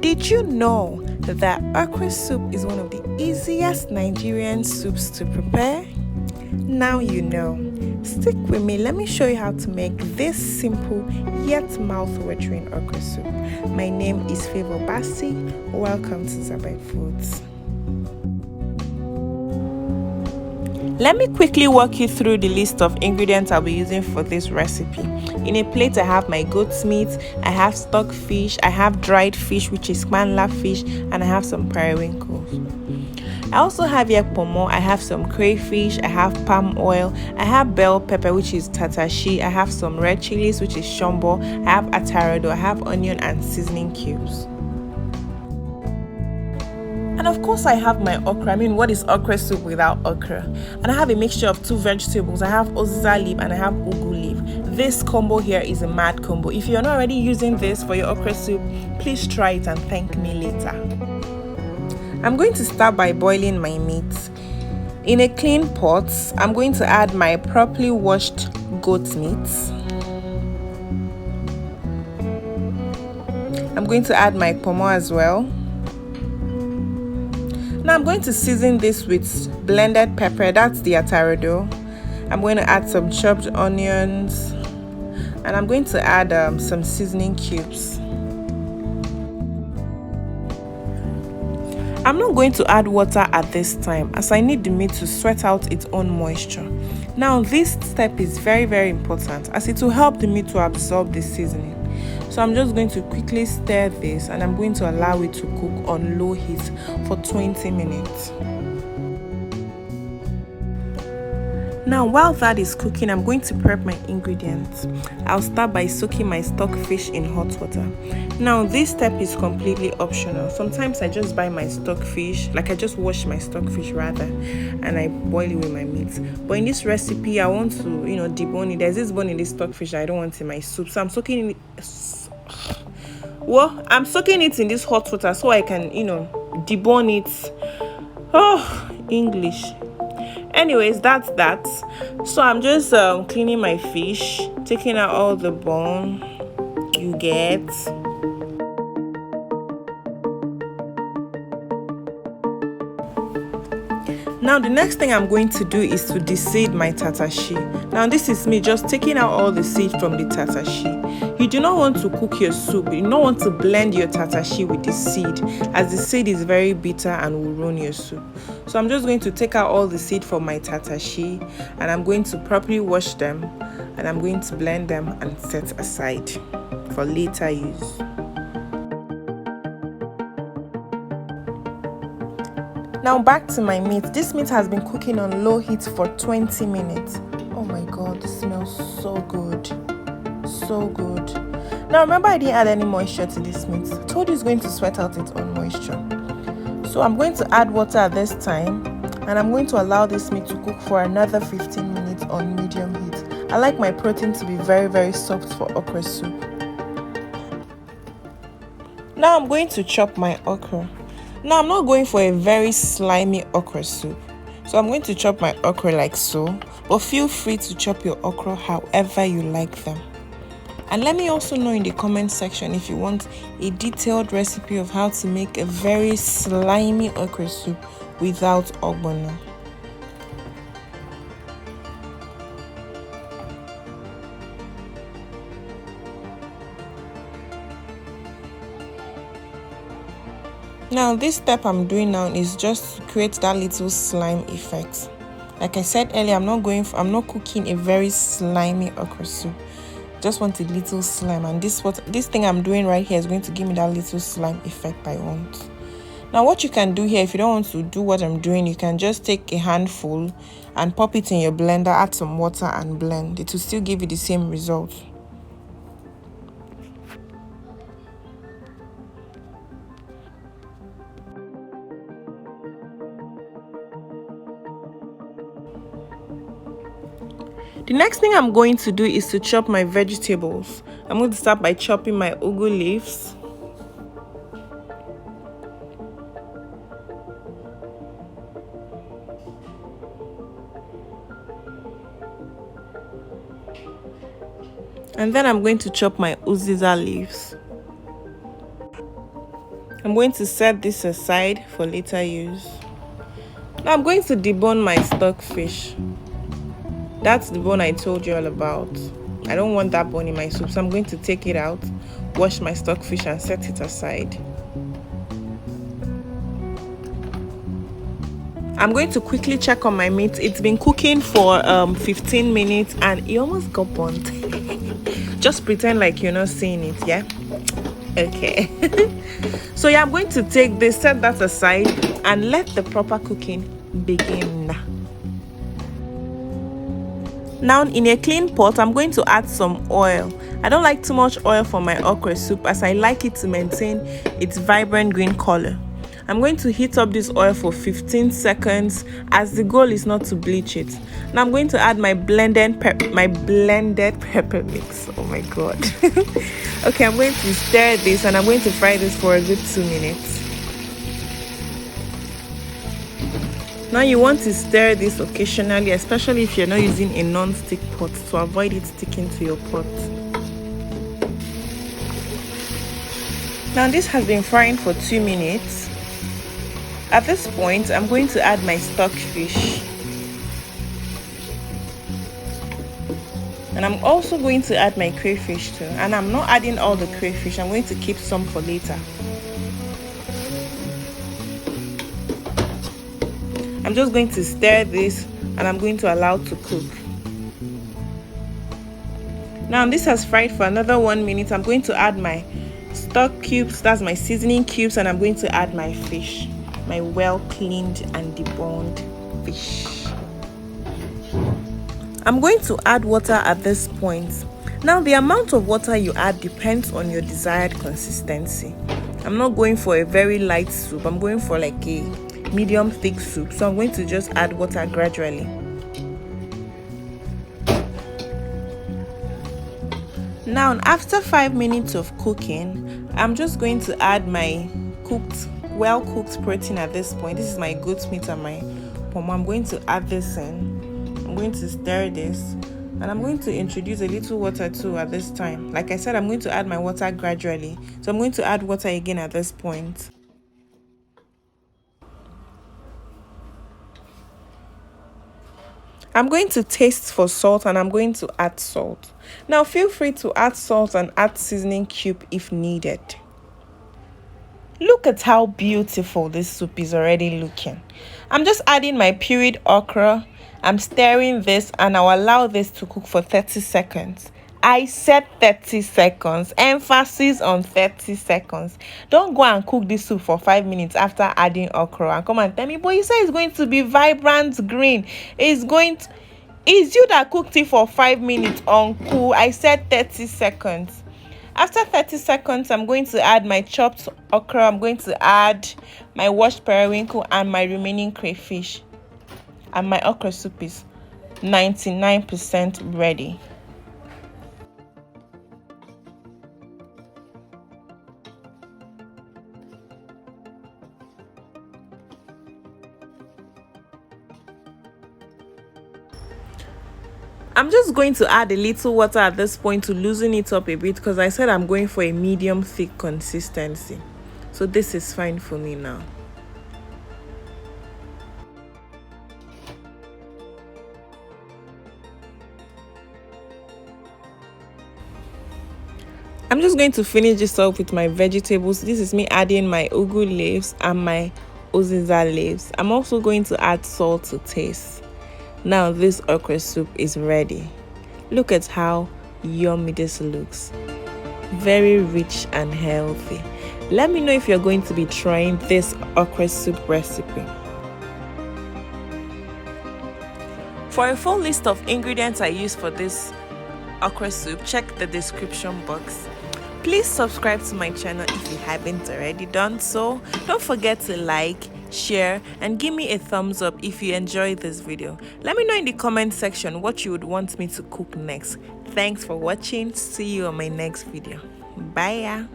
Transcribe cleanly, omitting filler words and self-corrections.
Did you know that okra soup is one of the easiest Nigerian soups to prepare? Now you know. Stick with me, let me show you how to make this simple yet mouth-watering okra soup. My name is Favor Basi. Welcome to Zabethfoodz. Let me quickly walk you through the list of ingredients I'll be using for this recipe. In a plate, I have my goat's meat, I have stock fish, I have dried fish, which is kmanla fish, and I have some periwinkles. I also have yakpomo, I have some crayfish, I have palm oil, I have bell pepper, which is tatashi, I have some red chillis, which is shombo, I have rodo, I have onion and seasoning cubes. And of course I have my okra. What is okra soup without okra? And I have a mixture of two vegetables. I have oziza leaf and I have ugwu leaf. This combo here is a mad combo. If you're not already using this for your okra soup, please try it and thank me later. I'm going to start by boiling my meat. In a clean pot, I'm going to add my properly washed goat meat. I'm going to add my pomo as well. Now I'm going to season this with blended pepper, that's the rodo. I'm going to add some chopped onions and I'm going to add some seasoning cubes. I'm not going to add water at this time as I need the meat to sweat out its own moisture. Now this step is very important as it will help the meat to absorb the seasoning. So I'm just going to quickly stir this and I'm going to allow it to cook on low heat for 20 minutes. Now while that is cooking, I'm going to prep my ingredients. I'll start by soaking my stock fish in hot water. Now this step is completely optional. Sometimes I just buy my stock fish, like I just wash my stock fish rather, and I boil it with my meat. But in this recipe, I want to, debone it. There's this bone in this stock fish I don't want in my soup, so I'm soaking it. I'm soaking it in this hot water so I can, debone it. Oh, English. Anyways, that's that. So I'm just cleaning my fish, taking out all the bone you get. Now the next thing I'm going to do is to deseed my tatashi. Now this is me just taking out all the seed from the tatashi. You do not want to cook your soup. You don't want to blend your tatashi with the seed, as the seed is very bitter and will ruin your soup. So I'm just going to take out all the seed from my tatashi and I'm going to properly wash them and I'm going to blend them and set aside for later use. Now back to my meat. This meat has been cooking on low heat for 20 minutes. Oh my god, it smells so good. So good. Now remember, I didn't add any moisture to this meat. I told you it's going to sweat out its own moisture. So I'm going to add water at this time and I'm going to allow this meat to cook for another 15 minutes on medium heat. I like my protein to be very soft for okra soup. Now I'm going to chop my okra. Now I'm not going for a very slimy okra soup, so I'm going to chop my okra like so, but feel free to chop your okra however you like them. And let me also know in the comment section if you want a detailed recipe of how to make a very slimy okra soup without ogbono. Now this step I'm doing now is just to create that little slime effect. Like I said earlier, I'm not cooking a very slimy okra soup. Just want a little slime, and this thing I'm doing right here is going to give me that little slime effect I want. Now what you can do here, if you don't want to do what I'm doing, you can just take a handful and pop it in your blender, add some water and blend. It will still give you the same result. The next thing I'm going to do is to chop my vegetables. I'm going to start by chopping my ugwu leaves. And then I'm going to chop my oziza leaves. I'm going to set this aside for later use. Now I'm going to debone my stockfish. That's the bone I told you all about. I don't want that bone in my soup, so I'm going to take it out, wash my stockfish and set it aside. I'm going to quickly check on my meat. It's been cooking for 15 minutes and it almost got burnt. Just pretend like you're not seeing it, yeah? Okay. So yeah, I'm going to take this, set that aside, and let the proper cooking begin. Now in a clean pot, I'm going to add some oil. I don't like too much oil for my okra soup as I like it to maintain its vibrant green color. I'm going to heat up this oil for 15 seconds as the goal is not to bleach it. Now I'm going to add my blended pepper mix. Oh my god. Okay, I'm going to stir this and I'm going to fry this for a good 2 minutes. Now you want to stir this occasionally, especially if you're not using a non-stick pot, to avoid it sticking to your pot. Now this has been frying for 2 minutes. At this point, I'm going to add my stockfish. And I'm also going to add my crayfish too. And I'm not adding all the crayfish, I'm going to keep some for later. I'm just going to stir this and I'm going to allow to cook. Now this has fried for another 1 minute. I'm going to add my stock cubes, that's my seasoning cubes, and I'm going to add my fish, my well cleaned and deboned fish. I'm going to add water at this point. Now the amount of water you add depends on your desired consistency. I'm not going for a very light soup, I'm going for like a medium thick soup, so I'm going to just add water gradually. Now after 5 minutes of cooking, I'm just going to add my well cooked protein at this point. This is my goat meat and my pomo. I'm going to add this in. I'm going to stir this and I'm going to introduce a little water too at this time. Like I said, I'm going to add my water gradually, so I'm going to add water again at this point. I'm going to taste for salt and I'm going to add salt. Now feel free to add salt and add seasoning cube if needed. Look at how beautiful this soup is already looking. I'm just adding my pureed okra. I'm stirring this and I'll allow this to cook for 30 seconds. I said 30 seconds. Emphasis on 30 seconds. Don't go and cook this soup for 5 minutes after adding okra and come and tell me, but you said it's going to be vibrant green. It's you that cooked it for 5 minutes, uncle. I said 30 seconds. After 30 seconds, I'm going to add my chopped okra. I'm going to add my washed periwinkle and my remaining crayfish. And my okra soup is 99% ready. I'm just going to add a little water at this point to loosen it up a bit because I said I'm going for a medium thick consistency. So this is fine for me now. I'm just going to finish this up with my vegetables. This is me adding my ugwu leaves and my oziza leaves. I'm also going to add salt to taste. Now this okra soup is ready. Look at how yummy this looks. Very rich and healthy. Let me know if you're going to be trying this okra soup recipe. For a full list of ingredients I use for this okra soup, check the description box. Please subscribe to my channel if you haven't already done so. Don't forget to like, share, and give me a thumbs up if you enjoyed this video. Let me know in the comment section what you would want me to cook next. Thanks for watching. See you on my next video. Bye.